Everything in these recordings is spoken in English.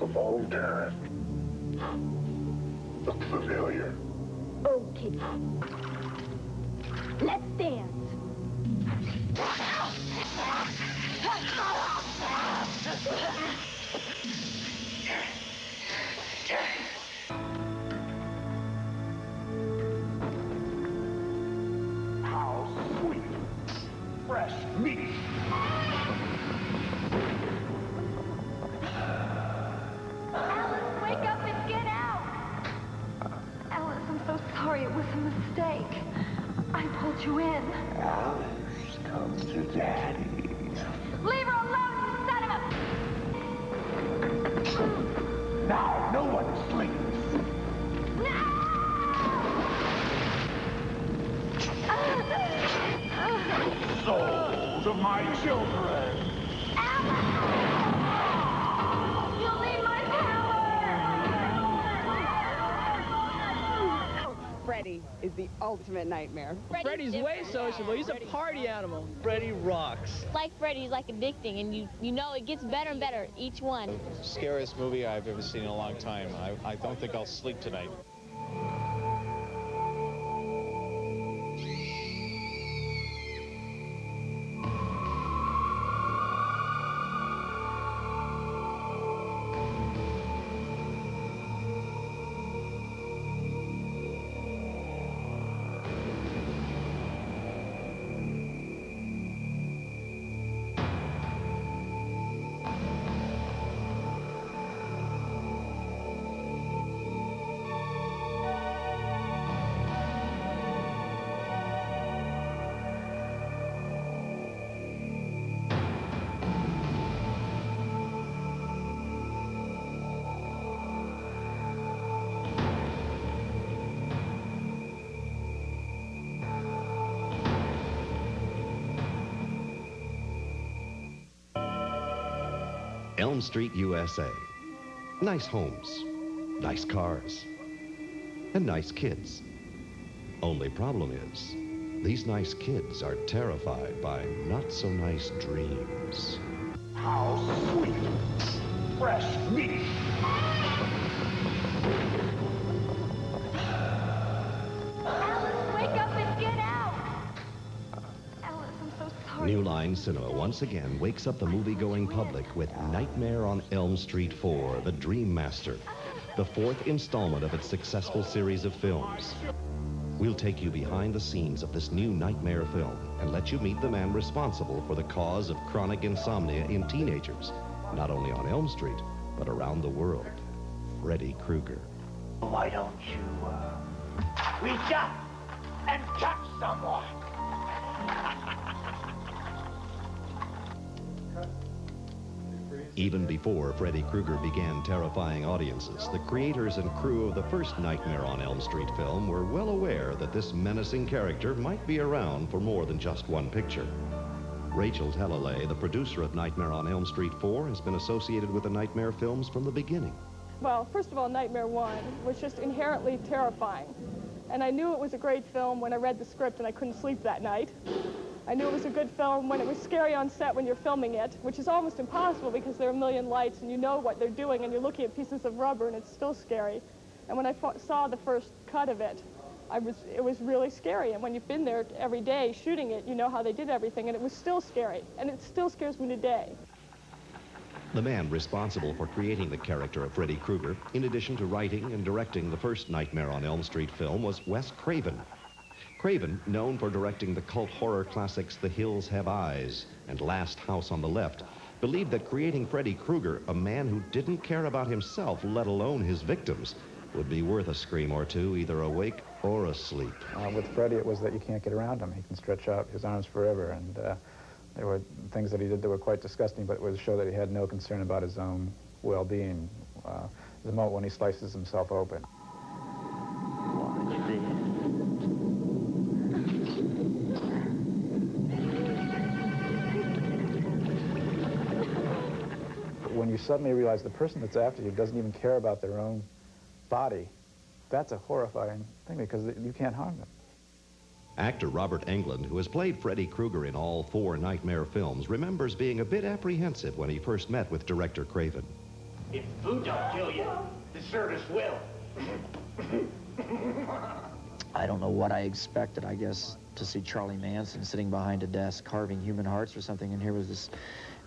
of all time. Look familiar. Okay. Let's dance. How sweet. Fresh meat. Alice, wake up and get out. Alice, I'm so sorry. It was a mistake. I pulled you in. Alice, come to Daddy. Leave her alone, you son of a... Now, no one sleeps. No! Souls of my children. You'll need my power! Freddy is the ultimate nightmare. Freddy's way sociable. He's a party animal. Freddy rocks. Like Freddy, he's like addicting, and you know it gets better and better each one. Scariest movie I've ever seen in a long time. I don't think I'll sleep tonight. Elm Street, USA. Nice homes, nice cars, and nice kids. Only problem is, these nice kids are terrified by not-so-nice dreams. How sweet. Fresh meat. Alice, wake up and get out! Alice, I'm so sorry. New Line Cinema once again wakes up the movie-going public with Nightmare on Elm Street 4, The Dream Master, the fourth installment of its successful series of films. We'll take you behind the scenes of this new nightmare film and let you meet the man responsible for the cause of chronic insomnia in teenagers, not only on Elm Street, but around the world, Freddy Krueger. Why don't you, reach up and touch someone? Even before Freddy Krueger began terrifying audiences, the creators and crew of the first Nightmare on Elm Street film were well aware that this menacing character might be around for more than just one picture. Rachel Talalay, the producer of Nightmare on Elm Street 4, has been associated with the Nightmare films from the beginning. Well, first of all, Nightmare 1 was just inherently terrifying. And I knew it was a great film when I read the script and I couldn't sleep that night. I knew it was a good film when it was scary on set when you're filming it, which is almost impossible because there are a million lights and you know what they're doing and you're looking at pieces of rubber and it's still scary. And when I saw the first cut of it, it was really scary. And when you've been there every day shooting it, you know how they did everything, and it was still scary. And it still scares me today. The man responsible for creating the character of Freddy Krueger, in addition to writing and directing the first Nightmare on Elm Street film, was Wes Craven. Craven, known for directing the cult horror classics The Hills Have Eyes and Last House on the Left, believed that creating Freddy Krueger, a man who didn't care about himself, let alone his victims, would be worth a scream or two, either awake or asleep. With Freddy, it was that you can't get around him. He can stretch out his arms forever, and there were things that he did that were quite disgusting, but it was to show that he had no concern about his own well-being. The moment when he slices himself open. Watch this. When you suddenly realize the person that's after you doesn't even care about their own body, that's a horrifying thing because you can't harm them. Actor Robert Englund, who has played Freddy Krueger in all 4 Nightmare films, remembers being a bit apprehensive when he first met with director Craven. If food don't kill you, deserters will. I don't know what I expected, I guess, to see Charlie Manson sitting behind a desk carving human hearts or something, and here was this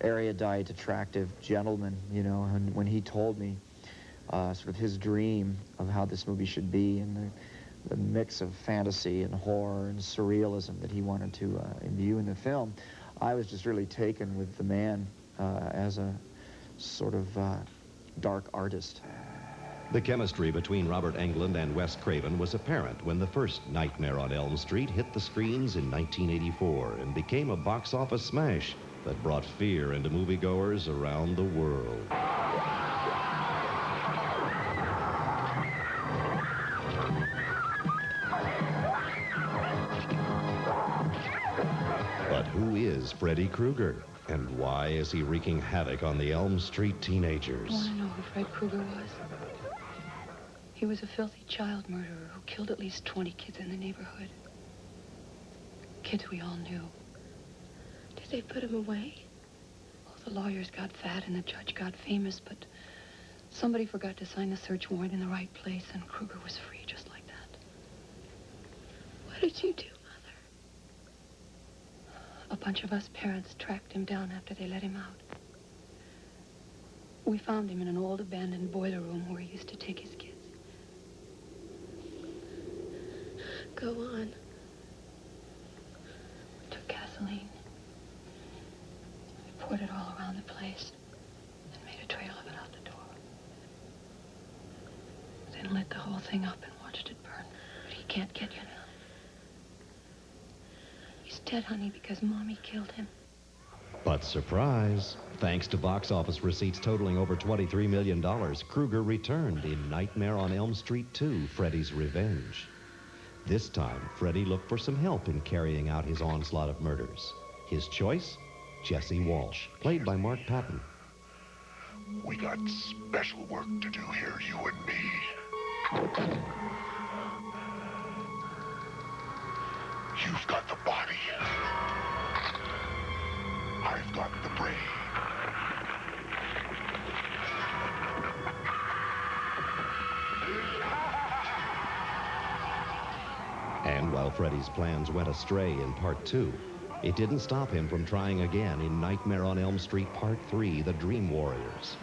erudite, attractive gentleman, you know, and when he told me sort of his dream of how this movie should be and the mix of fantasy and horror and surrealism that he wanted to imbue in the film, I was just really taken with the man as a sort of dark artist. The chemistry between Robert Englund and Wes Craven was apparent when the first Nightmare on Elm Street hit the screens in 1984 and became a box office smash that brought fear into moviegoers around the world. But who is Freddy Krueger? And why is he wreaking havoc on the Elm Street teenagers? You want to know who Fred Krueger was? He was a filthy child murderer who killed at least 20 kids in the neighborhood. Kids we all knew. Did they put him away? Oh, the lawyers got fat and the judge got famous, but somebody forgot to sign the search warrant in the right place, and Krueger was free just like that. What did you do, Mother? A bunch of us parents tracked him down after they let him out. We found him in an old abandoned boiler room where he used to take his kids. Go on. We took gasoline. We poured it all around the place and made a trail of it out the door. Then lit the whole thing up and watched it burn. But he can't get you now. He's dead, honey, because Mommy killed him. But surprise, thanks to box office receipts totaling over $23 million, Krueger returned in Nightmare on Elm Street 2, Freddy's Revenge. This time, Freddy looked for some help in carrying out his onslaught of murders. His choice? Jesse Walsh, played by Mark Patton. We got special work to do here, you and me. You've got the body. I've got the brain. And while Freddy's plans went astray in Part 2, it didn't stop him from trying again in Nightmare on Elm Street Part 3, The Dream Warriors.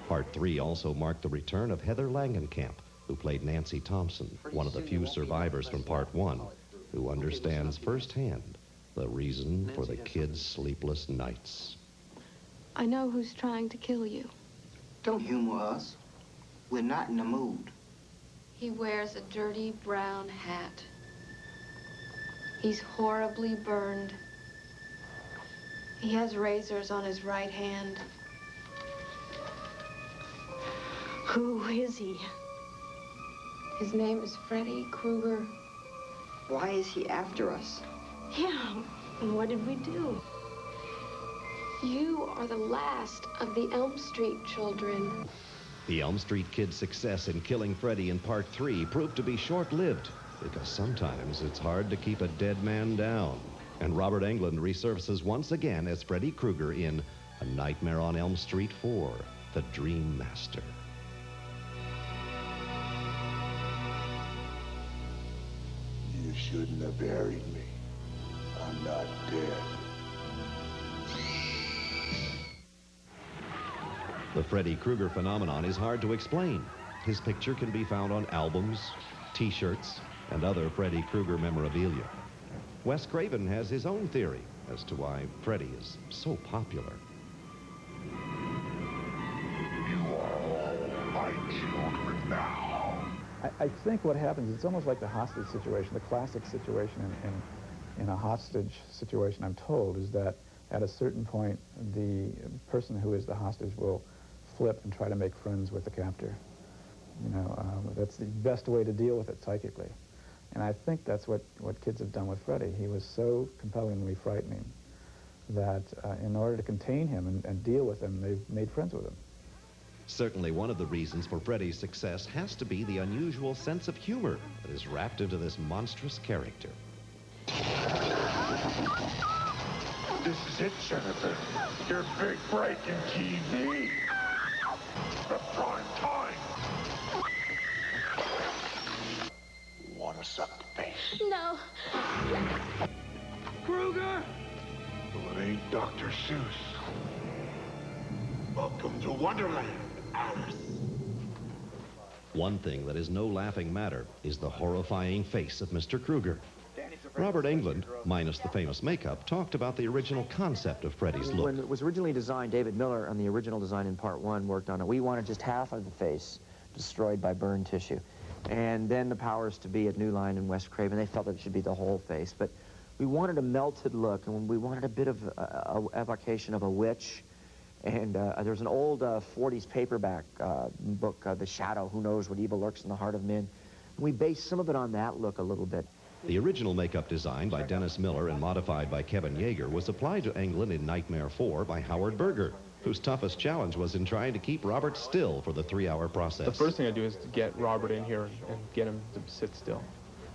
Part 3 also marked the return of Heather Langenkamp, who played Nancy Thompson, one of the few survivors from Part 1, who understands firsthand the reason for the kids' sleepless nights. I know who's trying to kill you. Don't humor us. We're not in the mood. He wears a dirty brown hat. He's horribly burned. He has razors on his right hand. Who is he? His name is Freddy Krueger. Why is he after us? Yeah, and what did we do? You are the last of the Elm Street children. The Elm Street kids' success in killing Freddy in Part 3 proved to be short-lived, because sometimes it's hard to keep a dead man down. And Robert Englund resurfaces once again as Freddy Krueger in A Nightmare on Elm Street 4, The Dream Master. You shouldn't have buried me. I'm not dead. The Freddy Krueger phenomenon is hard to explain. His picture can be found on albums, T-shirts, and other Freddy Krueger memorabilia. Wes Craven has his own theory as to why Freddy is so popular. You are all my children now. I think what happens, it's almost like the hostage situation, the classic situation in a hostage situation, I'm told, is that at a certain point, the person who is the hostage will flip and try to make friends with the captor. You know, that's the best way to deal with it psychically. And I think that's what kids have done with Freddy. He was so compellingly frightening that in order to contain him and deal with him, they've made friends with him. Certainly one of the reasons for Freddy's success has to be the unusual sense of humor that is wrapped into this monstrous character. This is it, Jennifer. Your big break in TV. The prime time! Wanna suck the face? No. Krueger! Well, it ain't Dr. Seuss. Welcome to Wonderland, Alice. One thing that is no laughing matter is the horrifying face of Mr. Krueger. Robert Englund, minus the famous makeup, talked about the original concept of Freddy's look. When it was originally designed, David Miller, on the original design in part 1, worked on it. We wanted just half of the face destroyed by burn tissue. And then the powers to be at New Line and Wes Craven, they felt that it should be the whole face. But we wanted a melted look, and we wanted a bit of evocation of a witch. And there's an old 40s paperback book, The Shadow, Who Knows What Evil Lurks in the Heart of Men. And we based some of it on that look a little bit. The original makeup design by Dennis Miller and modified by Kevin Yeager was applied to Englund in Nightmare 4 by Howard Berger, whose toughest challenge was in trying to keep Robert still for the 3-hour process. The first thing I do is to get Robert in here and get him to sit still.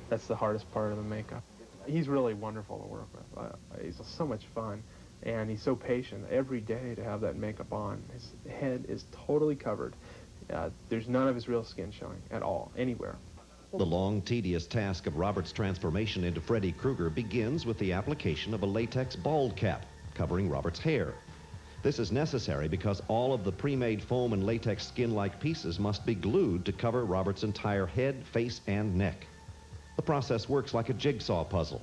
That's the hardest part of the makeup. He's really wonderful to work with. He's so much fun, and he's so patient every day to have that makeup on. His head is totally covered. There's none of his real skin showing at all, anywhere. The long, tedious task of Robert's transformation into Freddy Krueger begins with the application of a latex bald cap covering Robert's hair. This is necessary because all of the pre-made foam and latex skin-like pieces must be glued to cover Robert's entire head, face, and neck. The process works like a jigsaw puzzle.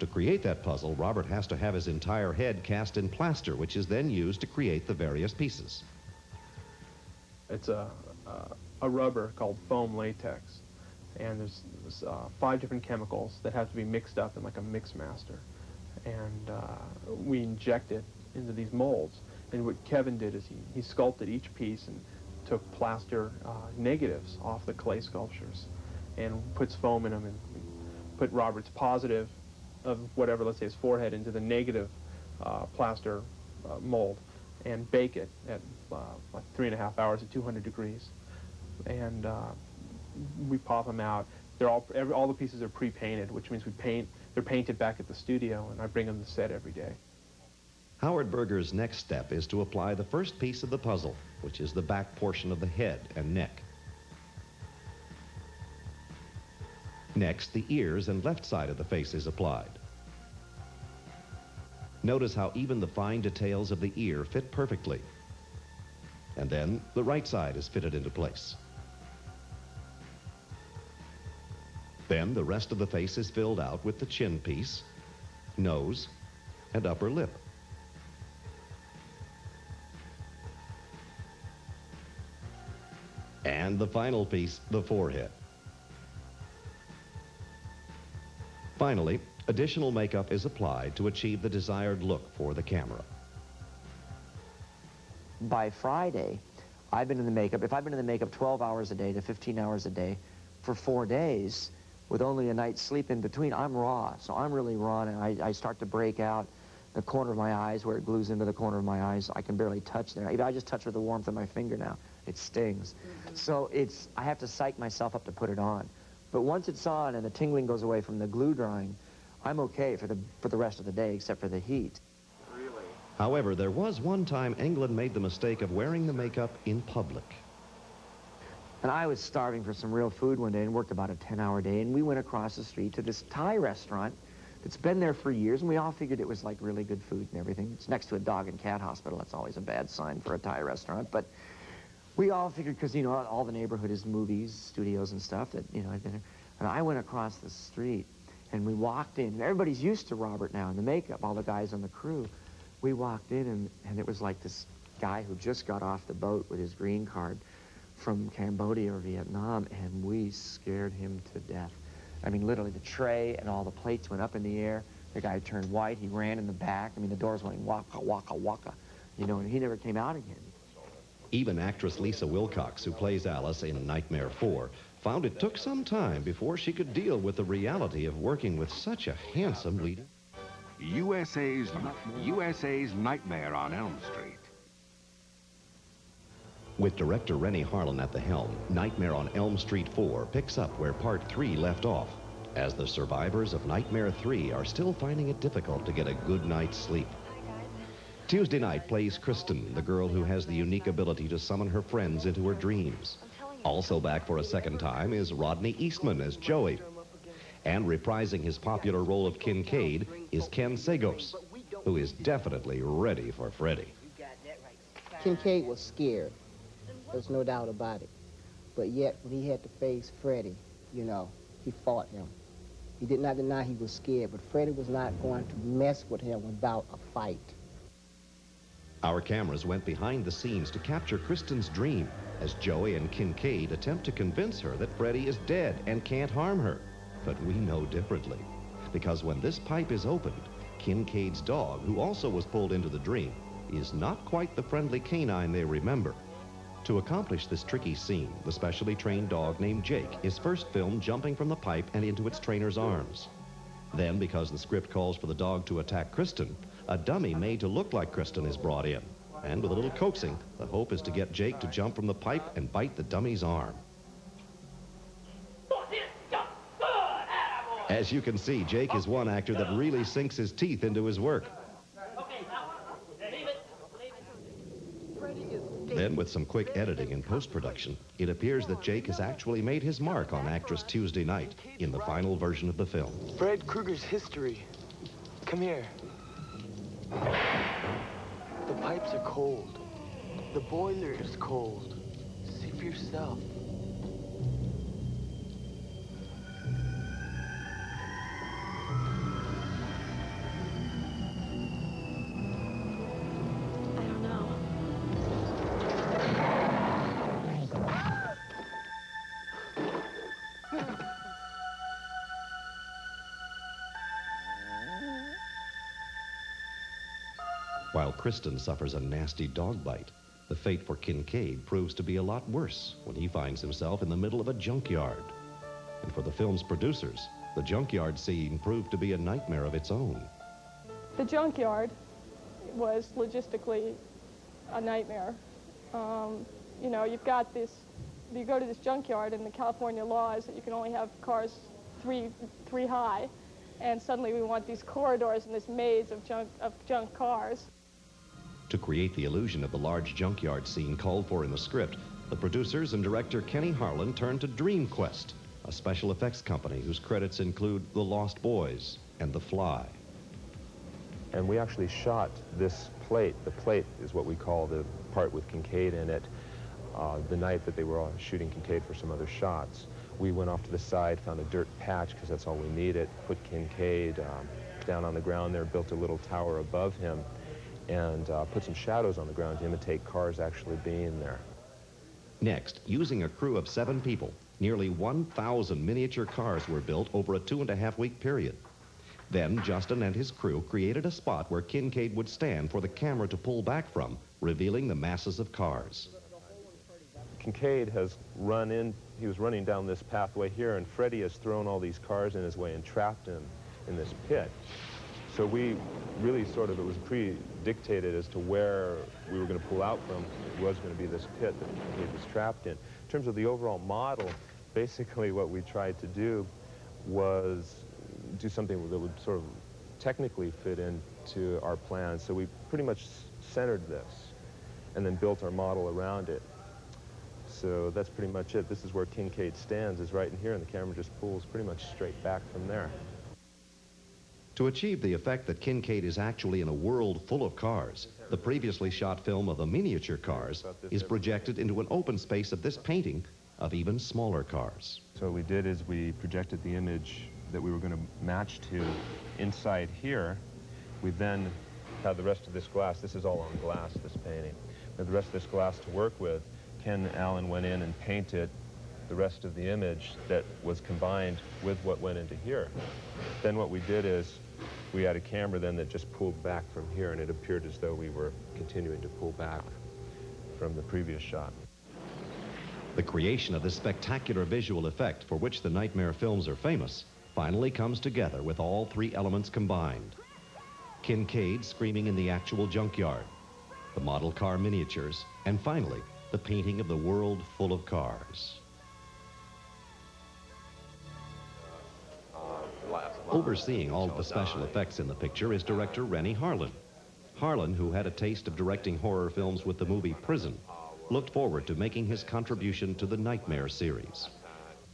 To create that puzzle, Robert has to have his entire head cast in plaster, which is then used to create the various pieces. It's a rubber called foam latex. And there's 5 different chemicals that have to be mixed up in like a mix master. And we inject it into these molds. And what Kevin did is he sculpted each piece and took plaster negatives off the clay sculptures and puts foam in them and put Robert's positive of whatever, let's say his forehead, into the negative plaster mold and bake it at like 3.5 hours at 200 degrees. And we pop them out. They're all the pieces are pre-painted, which means they're painted back at the studio, and I bring them to set every day. Howard Berger's next step is to apply the first piece of the puzzle, which is the back portion of the head and neck. Next, the ears and left side of the face is applied. Notice how even the fine details of the ear fit perfectly. And then the right side is fitted into place. Then the rest of the face is filled out with the chin piece, nose, and upper lip. And the final piece, the forehead. Finally, additional makeup is applied to achieve the desired look for the camera. By Friday, I've been in the makeup. If I've been in the makeup 12 hours a day to 15 hours a day for 4 days, with only a night's sleep in between, I'm raw. So I'm really raw, and I start to break out the corner of my eyes where it glues into the corner of my eyes. I can barely touch there. If I just touch with the warmth of my finger now, it stings. So I have to psych myself up to put it on. But once it's on and the tingling goes away from the glue drying, I'm okay for the rest of the day, except for the heat. Really? However, there was one time Englund made the mistake of wearing the makeup in public. And I was starving for some real food one day and worked about a 10-hour day, and we went across the street to this Thai restaurant that's been there for years, and we all figured it was like really good food and everything. It's next to a dog and cat hospital. That's always a bad sign for a Thai restaurant, but we all figured, because, you know, all the neighborhood is movies, studios and stuff, that, you know, I'd been there. And I went across the street, and we walked in. Everybody's used to Robert now in the makeup, all the guys on the crew. We walked in, and it was like this guy who just got off the boat with his green card from Cambodia or Vietnam, and we scared him to death. I mean, literally, the tray and all the plates went up in the air. The guy turned white. He ran in the back. I mean, the doors went waka, waka, waka, you know, and he never came out again. Even actress Lisa Wilcox, who plays Alice in Nightmare 4, found it took some time before she could deal with the reality of working with such a handsome lead. USA's Nightmare on Elm Street. With director Rennie Harlan at the helm, Nightmare on Elm Street 4 picks up where Part 3 left off, as the survivors of Nightmare 3 are still finding it difficult to get a good night's sleep. Tuesday Night plays Kristen, the girl who has the unique ability to summon her friends into her dreams. Also back for a second time is Rodney Eastman as Joey. And reprising his popular role of Kincaid is Ken Sagos, who is definitely ready for Freddy. Kincaid was scared. There's no doubt about it. But yet, when he had to face Freddy, you know, he fought him. He did not deny he was scared, but Freddy was not going to mess with him without a fight. Our cameras went behind the scenes to capture Kristen's dream as Joey and Kincaid attempt to convince her that Freddy is dead and can't harm her. But we know differently, because when this pipe is opened, Kincaid's dog, who also was pulled into the dream, is not quite the friendly canine they remember. To accomplish this tricky scene, the specially trained dog named Jake is first filmed jumping from the pipe and into its trainer's arms. Then, because the script calls for the dog to attack Kristen, a dummy made to look like Kristen is brought in. And with a little coaxing, the hope is to get Jake to jump from the pipe and bite the dummy's arm. As you can see, Jake is one actor that really sinks his teeth into his work. Then, with some quick editing and post-production, it appears that Jake has actually made his mark on actress Tuesday Night in the final version of the film. Fred Krueger's history. Come here. The pipes are cold. The boiler is cold. See for yourself. While Kristen suffers a nasty dog bite, the fate for Kincaid proves to be a lot worse when he finds himself in the middle of a junkyard. And for the film's producers, the junkyard scene proved to be a nightmare of its own. The junkyard was logistically a nightmare. You know, you've got this, you go to this junkyard and the California law is that you can only have cars three high, and suddenly we want these corridors and this maze of junk cars. To create the illusion of the large junkyard scene called for in the script, the producers and director Kenny Harlan turned to DreamQuest, a special effects company whose credits include The Lost Boys and The Fly. And we actually shot this plate. The plate is what we call the part with Kincaid in it. The night that they were all shooting Kincaid for some other shots, we went off to the side, found a dirt patch because that's all we needed, put Kincaid down on the ground there, built a little tower above him, and put some shadows on the ground to imitate cars actually being there. Next, using a crew of 7 people, nearly 1,000 miniature cars were built over a 2.5-week period. Then Justin and his crew created a spot where Kincaid would stand for the camera to pull back from, revealing the masses of cars. Kincaid has he was running down this pathway here, and Freddy has thrown all these cars in his way and trapped him in this pit. So we really it was pre-dictated as to where we were going to pull out from. It was going to be this pit that Kincaid was trapped in. In terms of the overall model, basically what we tried to do was do something that would sort of technically fit into our plan. So we pretty much centered this and then built our model around it. So that's pretty much it. This is where Kincaid stands, is right in here, and the camera just pulls pretty much straight back from there. To achieve the effect that Kincaid is actually in a world full of cars, the previously shot film of the miniature cars is projected into an open space of this painting of even smaller cars. So what we did is we projected the image that we were going to match to inside here. We then had the rest of this glass. This is all on glass, this painting. We had the rest of this glass to work with. Ken Allen went in and painted the rest of the image that was combined with what went into here. Then what we did is we had a camera then that just pulled back from here, and it appeared as though we were continuing to pull back from the previous shot. The creation of this spectacular visual effect for which the Nightmare films are famous finally comes together with all 3 elements combined. Kincaid screaming in the actual junkyard, the model car miniatures, and finally, the painting of the world full of cars. Overseeing all of the special effects in the picture is director Rennie Harlan. Harlan, who had a taste of directing horror films with the movie Prison, looked forward to making his contribution to the Nightmare series.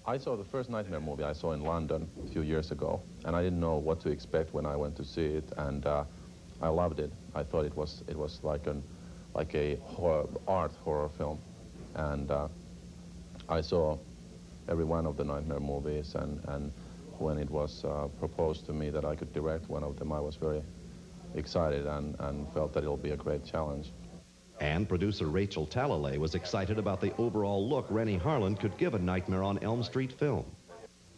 I saw the first Nightmare movie I saw in London a few years ago, and I didn't know what to expect when I went to see it, and I loved it. I thought it was like a art horror film, and I saw every one of the Nightmare movies, and when it was proposed to me that I could direct one of them, I was very excited and felt that it'll be a great challenge. And producer Rachel Talalay was excited about the overall look Rennie Harlan could give a Nightmare on Elm Street film.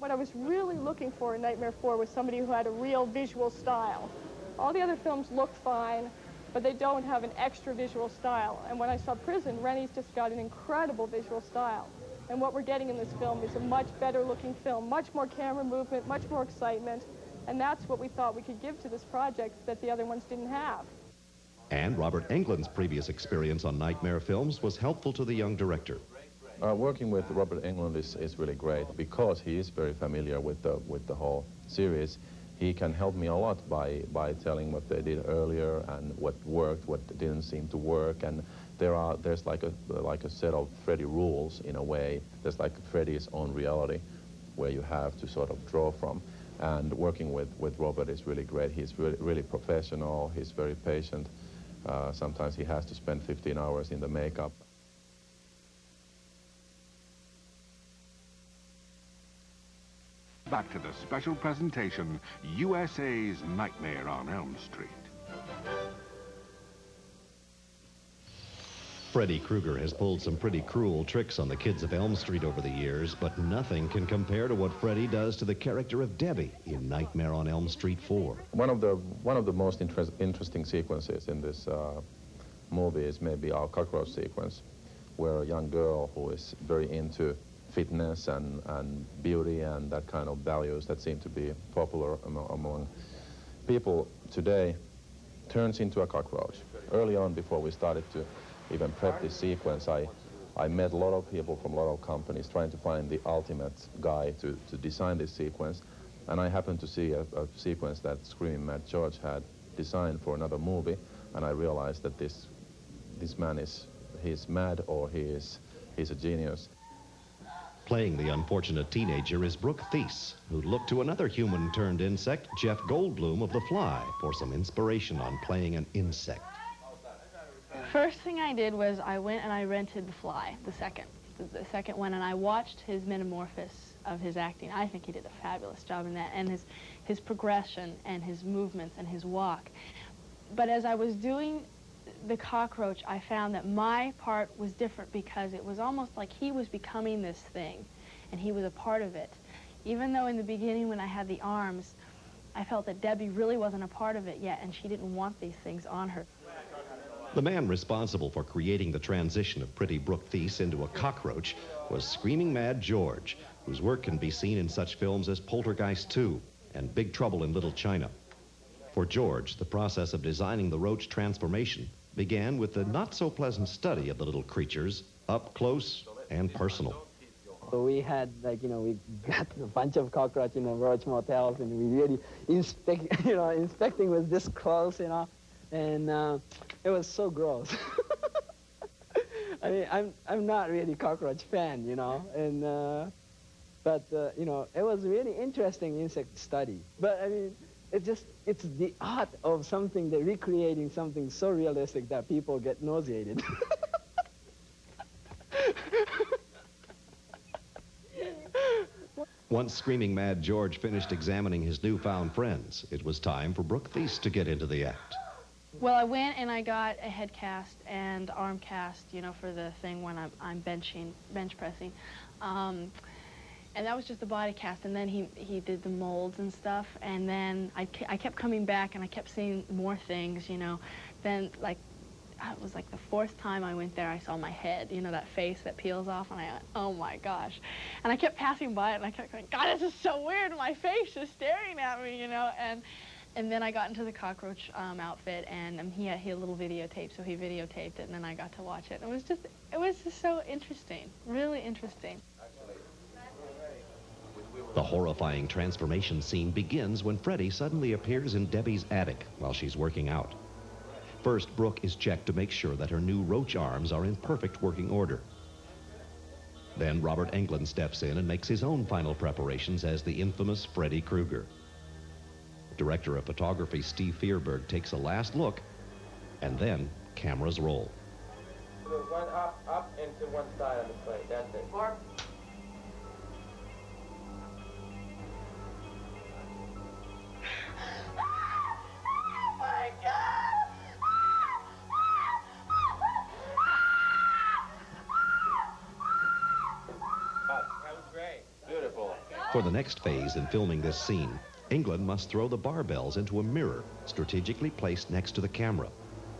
What I was really looking for in Nightmare 4 was somebody who had a real visual style. All the other films look fine, but they don't have an extra visual style. And when I saw Prison, Rennie's just got an incredible visual style. And what we're getting in this film is a much better looking film, much more camera movement, much more excitement. And that's what we thought we could give to this project that the other ones didn't have. And Robert Englund's previous experience on Nightmare films was helpful to the young director. Working with Robert Englund is really great because he is very familiar with the whole series. He can help me a lot by telling what they did earlier and what worked, what didn't seem to work. And there's like a set of Freddy rules in a way. There's like Freddy's own reality where you have to sort of draw from. And working with Robert is really great. He's really professional. He's very patient. Sometimes he has to spend 15 hours in the makeup. Back to the special presentation, USA's Nightmare on Elm Street. Freddy Krueger has pulled some pretty cruel tricks on the kids of Elm Street over the years, but nothing can compare to what Freddy does to the character of Debbie in Nightmare on Elm Street 4. One of the most interesting sequences in this movie is maybe our cockroach sequence, where a young girl who is very into fitness and beauty and that kind of values that seem to be popular among people today turns into a cockroach. Early on, before we started to even prep this sequence, I met a lot of people from a lot of companies trying to find the ultimate guy to design this sequence. And I happened to see a sequence that Screaming Mad George had designed for another movie, and I realized that this man he's mad or he's a genius. Playing the unfortunate teenager is Brooke Thies, who looked to another human-turned-insect, Jeff Goldblum of The Fly, for some inspiration on playing an insect. First thing I did was I went and I rented The Fly, the second one, and I watched his metamorphosis of his acting. I think he did a fabulous job in that, and his progression and his movements and his walk. But as I was doing the cockroach, I found that my part was different because it was almost like he was becoming this thing, and he was a part of it. Even though in the beginning when I had the arms, I felt that Debbie really wasn't a part of it yet, and she didn't want these things on her. The man responsible for creating the transition of pretty Brooke Thies into a cockroach was Screaming Mad George, whose work can be seen in such films as Poltergeist 2 and Big Trouble in Little China. For George, the process of designing the roach transformation began with the not-so-pleasant study of the little creatures up close and personal. So we had, like, we got a bunch of cockroaches in the roach motels, and we really inspecting was this close, and it was so gross. I mean, I'm not really cockroach fan, and but it was really interesting insect study. But I mean, it's the art of something, that recreating something so realistic that people get nauseated. Once Screaming Mad George finished examining his newfound friends, it was time for Brooke Thies to get into the act. Well, I went and I got a head cast and arm cast, for the thing when I'm bench pressing. And that was just the body cast, and then he did the molds and stuff, and then I kept coming back and I kept seeing more things, Then, it was like the fourth time I went there, I saw my head, that face that peels off, and I went, oh my gosh. And I kept passing by it, and I kept going, God, this is so weird, my face is staring at me, And then I got into the cockroach outfit, and he had a little videotape, so he videotaped it, and then I got to watch it. It was just so interesting, really interesting. The horrifying transformation scene begins when Freddy suddenly appears in Debbie's attic while she's working out. First, Brooke is checked to make sure that her new roach arms are in perfect working order. Then Robert Englund steps in and makes his own final preparations as the infamous Freddy Krueger. Director of photography Steve Fierberg takes a last look, and then cameras roll. One up, and to one side on the plate. That's it. Mark. For the next phase in filming this scene, Englund must throw the barbells into a mirror strategically placed next to the camera.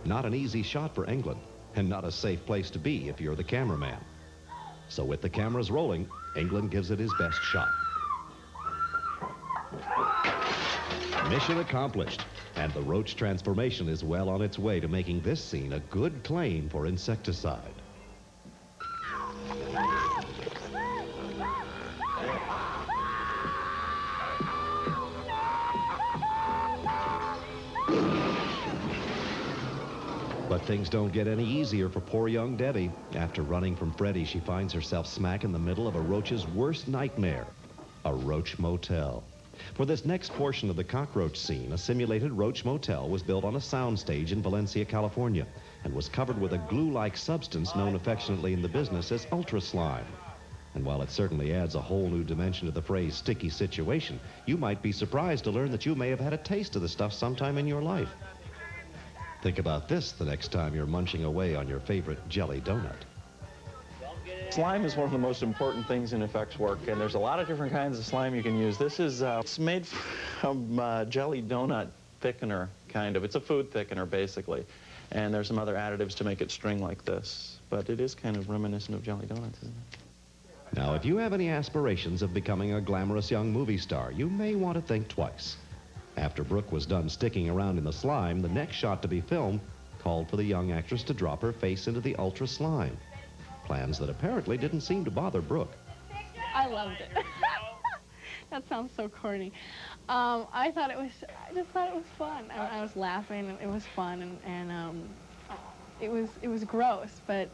Not an easy shot for Englund, and not a safe place to be if you're the cameraman. So with the cameras rolling, Englund gives it his best shot. Mission accomplished, and the roach transformation is well on its way to making this scene a good claim for insecticide. But things don't get any easier for poor young Debbie. After running from Freddy, she finds herself smack in the middle of a roach's worst nightmare, a roach motel. For this next portion of the cockroach scene, a simulated roach motel was built on a soundstage in Valencia, California, and was covered with a glue-like substance known affectionately in the business as ultra slime. And while it certainly adds a whole new dimension to the phrase sticky situation, you might be surprised to learn that you may have had a taste of the stuff sometime in your life. Think about this the next time you're munching away on your favorite jelly donut. Slime is one of the most important things in effects work, and there's a lot of different kinds of slime you can use. This is it's made from jelly donut thickener, kind of. It's a food thickener, basically. And there's some other additives to make it string like this. But it is kind of reminiscent of jelly donuts, isn't it? Now, if you have any aspirations of becoming a glamorous young movie star, you may want to think twice. After Brooke was done sticking around in the slime, the next shot to be filmed called for the young actress to drop her face into the ultra slime. Plans that apparently didn't seem to bother Brooke. I loved it. That sounds so corny. I just thought it was fun. I was laughing, it was fun, and it was gross, but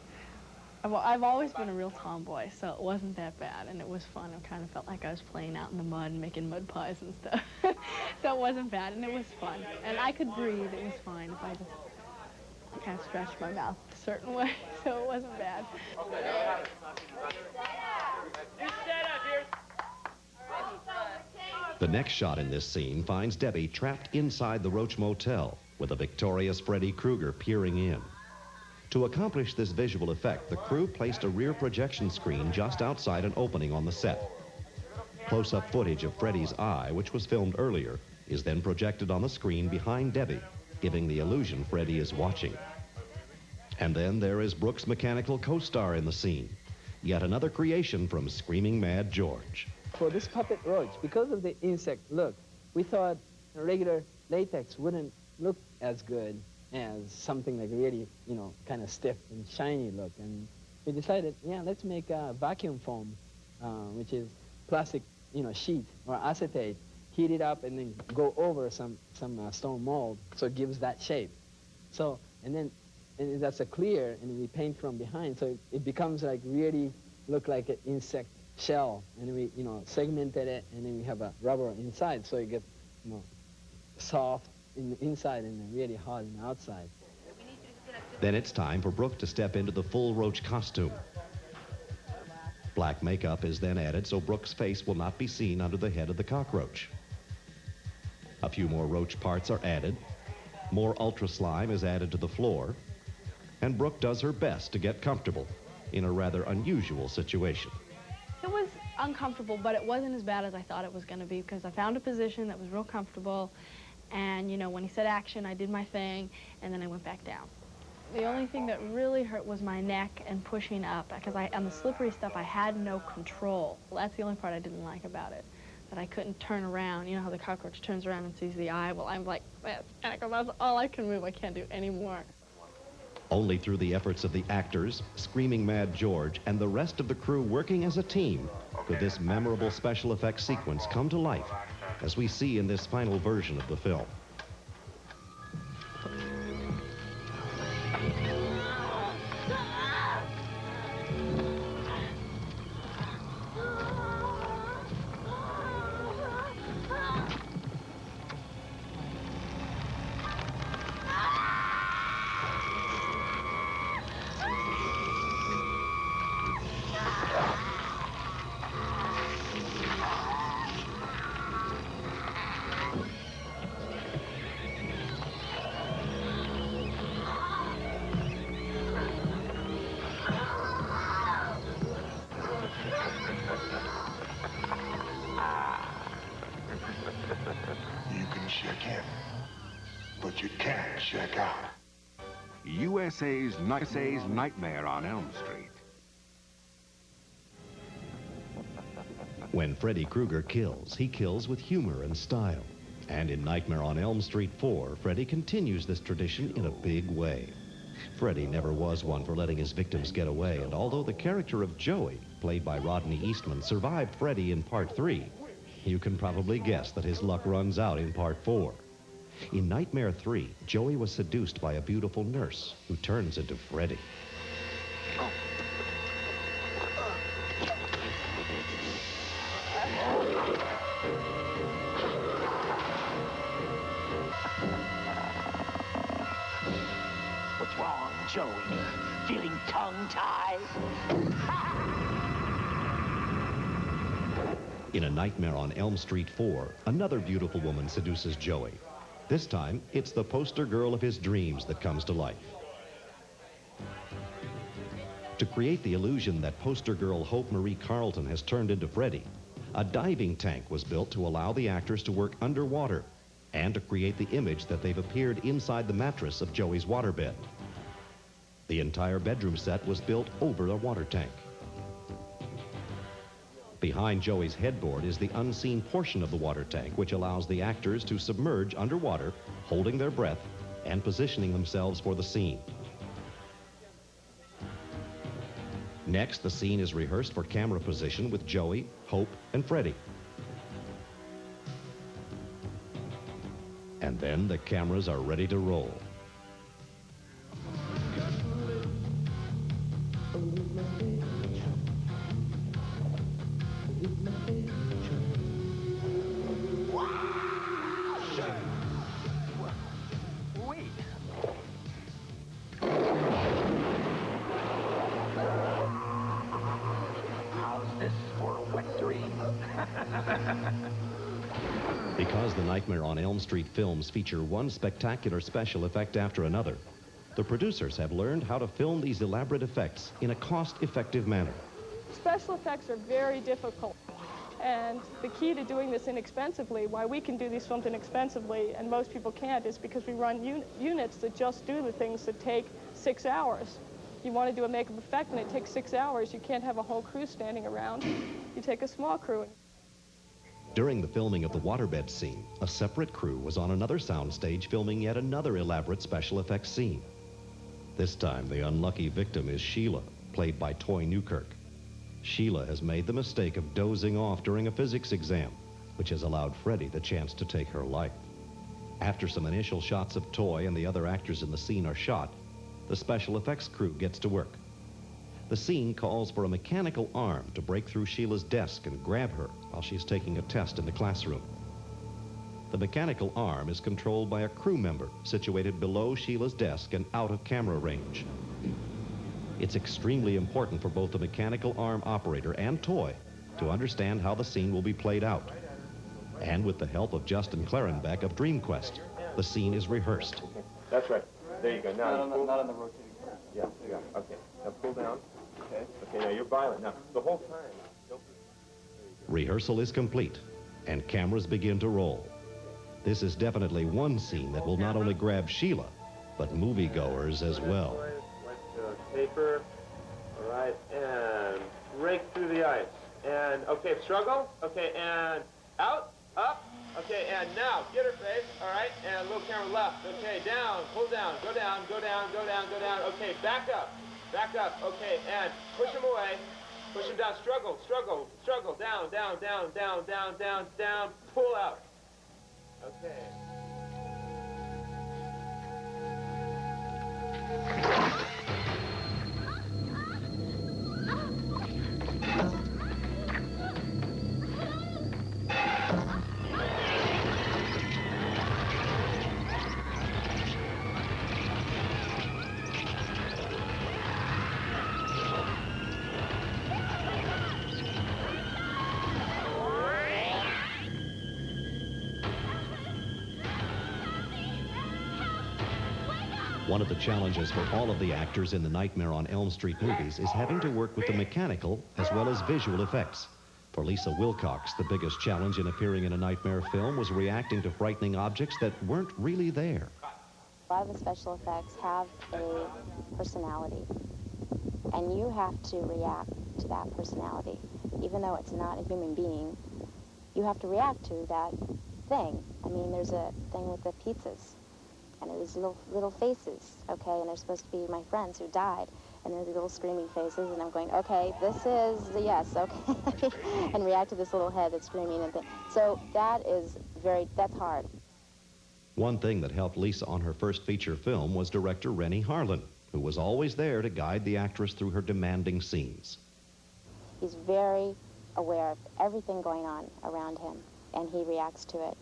I've always been a real tomboy, so it wasn't that bad, and it was fun. I kind of felt like I was playing out in the mud and making mud pies and stuff. So it wasn't bad, and it was fun. And I could breathe, it was fine if I just kind of stretched my mouth a certain way, so it wasn't bad. The next shot in this scene finds Debbie trapped inside the Roach Motel with a victorious Freddy Krueger peering in. To accomplish this visual effect, the crew placed a rear projection screen just outside an opening on the set. Close-up footage of Freddy's eye, which was filmed earlier, is then projected on the screen behind Debbie, giving the illusion Freddy is watching. And then there is Brooke's mechanical co-star in the scene, yet another creation from Screaming Mad George. For this puppet roach, because of the insect look, we thought regular latex wouldn't look as good as something like really, you know, kind of stiff and shiny look. And we decided, yeah, let's make a vacuum foam, which is plastic, you know, sheet or acetate, heat it up and then go over some stone mold, so it gives that shape. So, and that's a clear, and we paint from behind, so it becomes like really look like an insect shell, and we, you know, segmented it, and then we have a rubber inside, so it gets, you know, soft in the inside and then really hard in the outside. Then it's time for Brooke to step into the full roach costume. Black makeup is then added so Brooke's face will not be seen under the head of the cockroach. A few more roach parts are added. More ultra slime is added to the floor. And Brooke does her best to get comfortable in a rather unusual situation. It was uncomfortable, but it wasn't as bad as I thought it was going to be, because I found a position that was real comfortable. And, you know, when he said action, I did my thing, and then I went back down. The only thing that really hurt was my neck and pushing up, because on the slippery stuff, I had no control. Well, that's the only part I didn't like about it, that I couldn't turn around. You know how the cockroach turns around and sees the eye? Well, I'm like, that's all I can move. I can't do any more. Only through the efforts of the actors, Screaming Mad George, and the rest of the crew working as a team could this memorable special effects sequence come to life, as we see in this final version of the film. check in, but you can't check out. USA's Nightmare on Elm Street. When Freddy Krueger kills, he kills with humor and style. And in Nightmare on Elm Street 4, Freddy continues this tradition in a big way. Freddy never was one for letting his victims get away, and although the character of Joey, played by Rodney Eastman, survived Freddy in Part 3, you can probably guess that his luck runs out in Part 4. In Nightmare 3, Joey was seduced by a beautiful nurse who turns into Freddy. What's wrong, Joey? Feeling tongue-tied? In A Nightmare on Elm Street 4, another beautiful woman seduces Joey. This time, it's the poster girl of his dreams that comes to life. To create the illusion that poster girl Hope Marie Carlton has turned into Freddy, a diving tank was built to allow the actors to work underwater and to create the image that they've appeared inside the mattress of Joey's waterbed. The entire bedroom set was built over a water tank. Behind Joey's headboard is the unseen portion of the water tank, which allows the actors to submerge underwater, holding their breath and positioning themselves for the scene. Next, the scene is rehearsed for camera position with Joey, Hope, and Freddy. And then the cameras are ready to roll. Because the Nightmare on Elm Street films feature one spectacular special effect after another, the producers have learned how to film these elaborate effects in a cost-effective manner. Special effects are very difficult. And the key to doing this inexpensively, why we can do these films inexpensively and most people can't, is because we run units that just do the things that take 6 hours. You want to do a makeup effect and it takes 6 hours. You can't have a whole crew standing around. You take a small crew. During the filming of the waterbed scene, a separate crew was on another soundstage filming yet another elaborate special effects scene. This time, the unlucky victim is Sheila, played by Toy Newkirk. Sheila has made the mistake of dozing off during a physics exam, which has allowed Freddy the chance to take her life. After some initial shots of Toy and the other actors in the scene are shot, the special effects crew gets to work. The scene calls for a mechanical arm to break through Sheila's desk and grab her while she's taking a test in the classroom. The mechanical arm is controlled by a crew member situated below Sheila's desk and out of camera range. It's extremely important for both the mechanical arm operator and Toy to understand how the scene will be played out. And with the help of Justin Clarenbeck of DreamQuest, the scene is rehearsed. That's right. There you go. Now not on the rotating part. Yeah, okay. Now pull down. Okay. Okay, now you're violent. Now, the whole time. Don't... Rehearsal is complete, and cameras begin to roll. This is definitely one scene that will not only grab Sheila, but moviegoers as well. Paper. All right, and break through the ice. And, okay, struggle. Okay, and out, up. Okay, and now, get her face. All right, and a little camera left. Okay, down, pull down, go down, go down, go down, go down. Okay, back up. Back up, okay, and push him away. Push him down, struggle, struggle, struggle, down, down, down, down, down, down, down, pull out. Okay. One of the challenges for all of the actors in the Nightmare on Elm Street movies is having to work with the mechanical as well as visual effects. For Lisa Wilcox, the biggest challenge in appearing in a nightmare film was reacting to frightening objects that weren't really there. A lot of the special effects have a personality, and you have to react to that personality. Even though it's not a human being, you have to react to that thing. I mean, there's a thing with the pizzas, and it was little faces, okay, and they're supposed to be my friends who died, and they're the little screaming faces, and I'm going, okay, this is the yes, okay, and react to this little head that's screaming and so that's hard. One thing that helped Lisa on her first feature film was director Rennie Harlan, who was always there to guide the actress through her demanding scenes. He's very aware of everything going on around him, and he reacts to it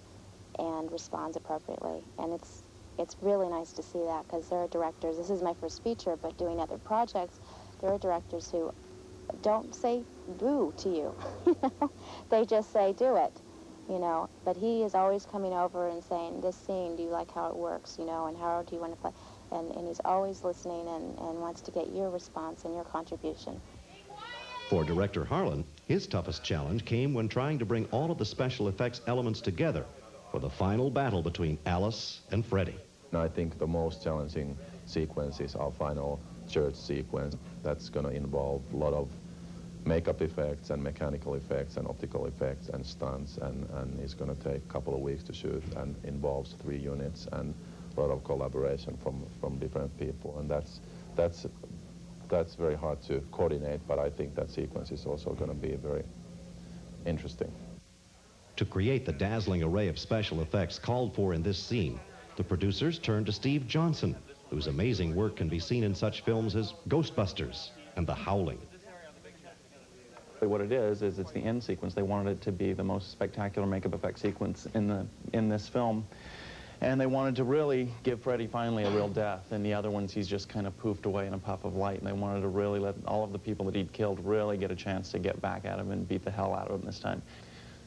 and responds appropriately. And it's really nice to see that, because there are directors, this is my first feature, but doing other projects, there are directors who don't say boo to you. They just say do it, you know. But he is always coming over and saying, this scene, do you like how it works, you know, and how do you want to play? And he's always listening and wants to get your response and your contribution. For director Harlan, his toughest challenge came when trying to bring all of the special effects elements together for the final battle between Alice and Freddy. I think the most challenging sequence is our final church sequence. That's going to involve a lot of makeup effects and mechanical effects and optical effects and stunts, and it's going to take a couple of weeks to shoot, and involves 3 units and a lot of collaboration from different people, and that's very hard to coordinate, but I think that sequence is also going to be very interesting. To create the dazzling array of special effects called for in this scene, the producers turned to Steve Johnson, whose amazing work can be seen in such films as Ghostbusters and The Howling. What it is it's the end sequence. They wanted it to be the most spectacular makeup effect sequence in this film. And they wanted to really give Freddy finally a real death. In the other ones, he's just kind of poofed away in a puff of light. And they wanted to really let all of the people that he'd killed really get a chance to get back at him and beat the hell out of him this time.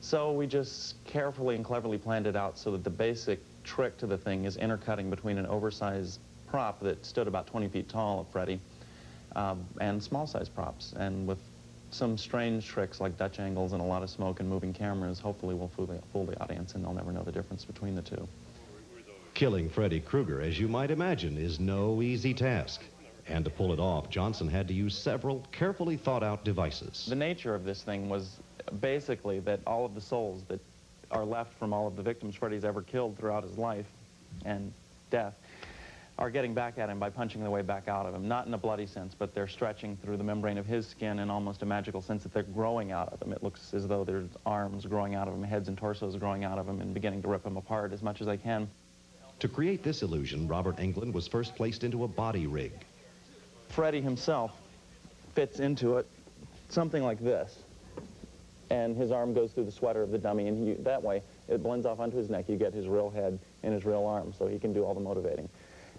So we just carefully and cleverly planned it out so that the basic trick to the thing is intercutting between an oversized prop that stood about 20 feet tall of Freddy and small-sized props. And with some strange tricks like Dutch angles and a lot of smoke and moving cameras, hopefully we'll fool the audience and they'll never know the difference between the two. Killing Freddy Krueger, as you might imagine, is no easy task. And to pull it off, Johnson had to use several carefully thought-out devices. The nature of this thing was basically that all of the souls that are left from all of the victims Freddy's ever killed throughout his life and death are getting back at him by punching their way back out of him. Not in a bloody sense, but they're stretching through the membrane of his skin in almost a magical sense that they're growing out of him. It looks as though there's arms growing out of him, heads and torsos growing out of him, and beginning to rip him apart as much as they can. To create this illusion, Robert Englund was first placed into a body rig. Freddy himself fits into it something like this, and his arm goes through the sweater of the dummy, and that way it blends off onto his neck. You get his real head and his real arm, so he can do all the motivating.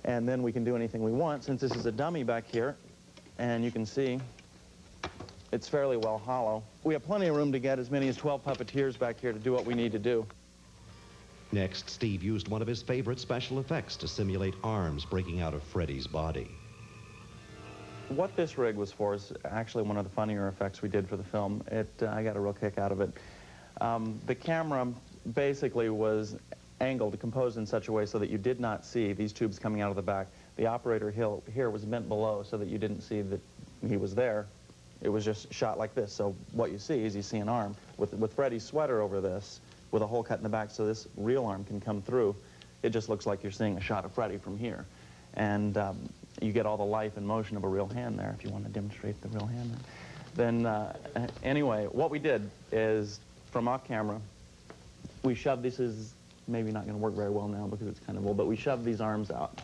And then we can do anything we want, since this is a dummy back here, and you can see it's fairly well hollow. We have plenty of room to get as many as 12 puppeteers back here to do what we need to do. Next, Steve used one of his favorite special effects to simulate arms breaking out of Freddy's body. What this rig was for is actually one of the funnier effects we did for the film. I got a real kick out of it. The camera basically was angled, composed in such a way so that you did not see these tubes coming out of the back. The operator here was bent below so that you didn't see that he was there. It was just shot like this. So what you see is you see an arm with Freddy's sweater over this, with a hole cut in the back so this real arm can come through. It just looks like you're seeing a shot of Freddy from here. And you get all the life and motion of a real hand there, if you want to demonstrate the real hand there. Then, anyway, what we did is, from off camera, we shoved, this is maybe not going to work very well now because it's kind of old, but we shoved these arms out.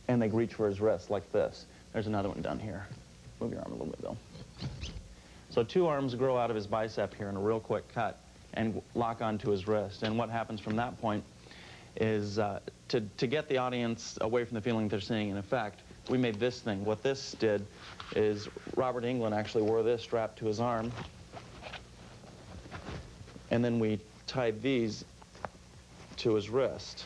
And they reach for his wrist like this. There's another one down here. Move your arm a little bit, though. So 2 arms grow out of his bicep here in a real quick cut and lock onto his wrist. And what happens from that point is to get the audience away from the feeling they're seeing an effect, we made this thing. What this did is Robert Englund actually wore this strapped to his arm. And then we tied these to his wrist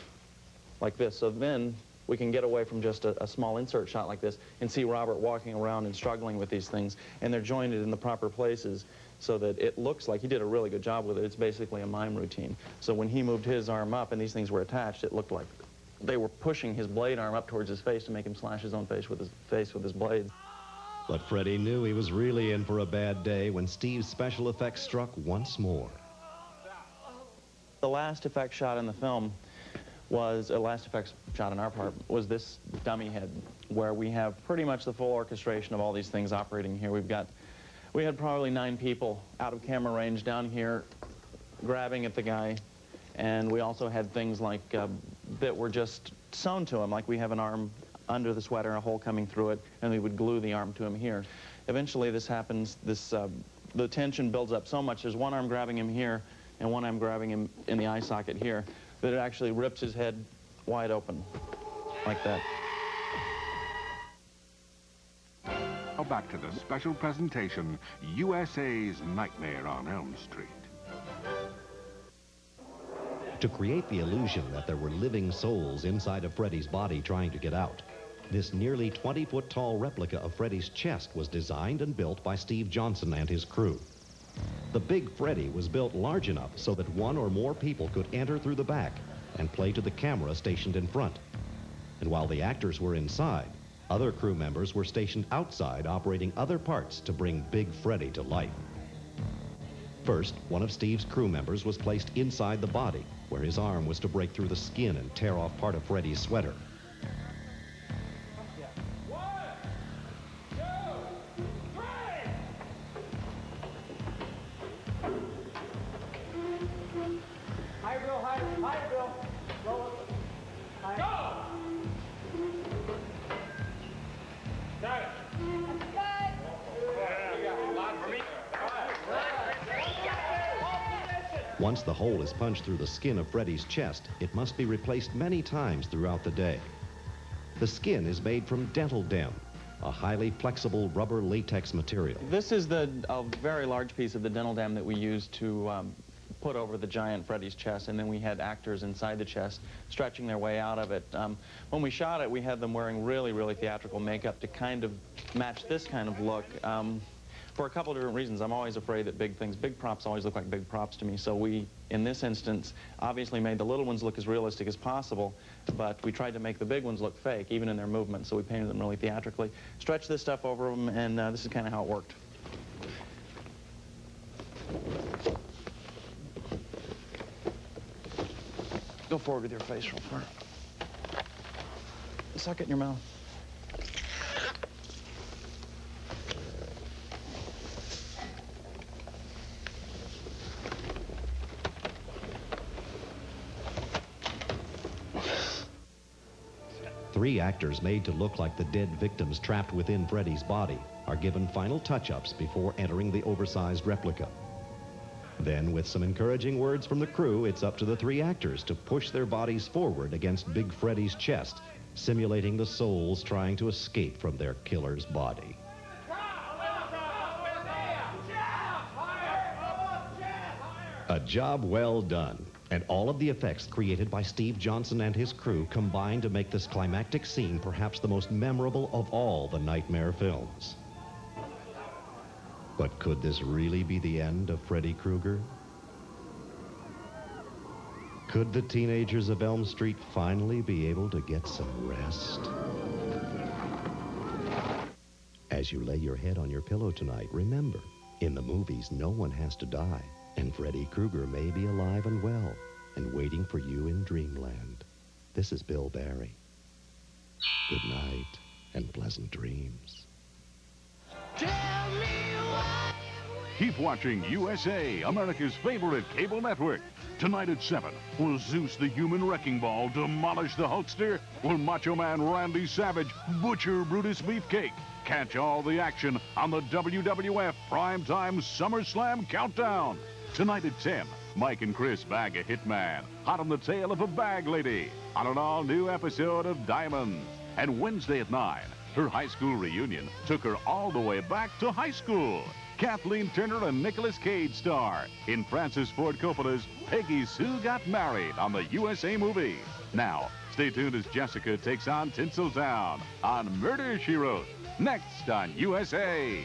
like this. So then we can get away from just a small insert shot like this and see Robert walking around and struggling with these things, and they're jointed in the proper places so that it looks like he did a really good job with it. It's basically a mime routine. So when he moved his arm up and these things were attached, it looked like they were pushing his blade arm up towards his face to make him slash his own face with his blade. But Freddy knew he was really in for a bad day when Steve's special effects struck once more. The last effect shot in the film was, last effects shot on our part, was this dummy head, where we have pretty much the full orchestration of all these things operating here. We had probably 9 people out of camera range down here grabbing at the guy, and we also had things like that were just sewn to him, like we have an arm under the sweater, a hole coming through it, and we would glue the arm to him here. Eventually this happens, the tension builds up so much, there's one arm grabbing him here and one arm grabbing him in the eye socket here, that it actually rips his head wide open, like that. Now back to the special presentation, USA's Nightmare on Elm Street. To create the illusion that there were living souls inside of Freddy's body trying to get out, this nearly 20-foot-tall replica of Freddy's chest was designed and built by Steve Johnson and his crew. The big Freddy was built large enough so that one or more people could enter through the back and play to the camera stationed in front. And while the actors were inside, other crew members were stationed outside operating other parts to bring Big Freddy to life. First, one of Steve's crew members was placed inside the body, where his arm was to break through the skin and tear off part of Freddy's sweater. Once the hole is punched through the skin of Freddy's chest, it must be replaced many times throughout the day. The skin is made from dental dam, a highly flexible rubber latex material. This is a very large piece of the dental dam that we used to put over the giant Freddy's chest, and then we had actors inside the chest stretching their way out of it. When we shot it, we had them wearing really, really theatrical makeup to kind of match this kind of look. For a couple of different reasons. I'm always afraid that big props always look like big props to me. So we, in this instance, obviously made the little ones look as realistic as possible, but we tried to make the big ones look fake, even in their movements. So we painted them really theatrically, stretched this stuff over them, and this is kind of how it worked. Go forward with your face real far. Suck it in your mouth. Three actors made to look like the dead victims trapped within Freddy's body are given final touch-ups before entering the oversized replica. Then, with some encouraging words from the crew, it's up to the three actors to push their bodies forward against Big Freddy's chest, simulating the souls trying to escape from their killer's body. A job well done. And all of the effects created by Steve Johnson and his crew combined to make this climactic scene perhaps the most memorable of all the Nightmare films. But could this really be the end of Freddy Krueger? Could the teenagers of Elm Street finally be able to get some rest? As you lay your head on your pillow tonight, remember, in the movies, no one has to die. And Freddy Krueger may be alive and well and waiting for you in dreamland. This is Bill Barry. Good night and pleasant dreams. Keep watching USA, America's favorite cable network. Tonight at 7, will Zeus the Human Wrecking Ball demolish the Hulkster? Will Macho Man Randy Savage butcher Brutus Beefcake? Catch all the action on the WWF Primetime SummerSlam Countdown. Tonight at 10, Mike and Chris bag a hitman, hot on the tail of a bag lady, on an all-new episode of Diamonds. And Wednesday at 9, her high school reunion took her all the way back to high school. Kathleen Turner and Nicolas Cage star in Francis Ford Coppola's Peggy Sue Got Married on the USA Movie. Now, Stay tuned as Jessica takes on Tinseltown on Murder, She Wrote, next on USA.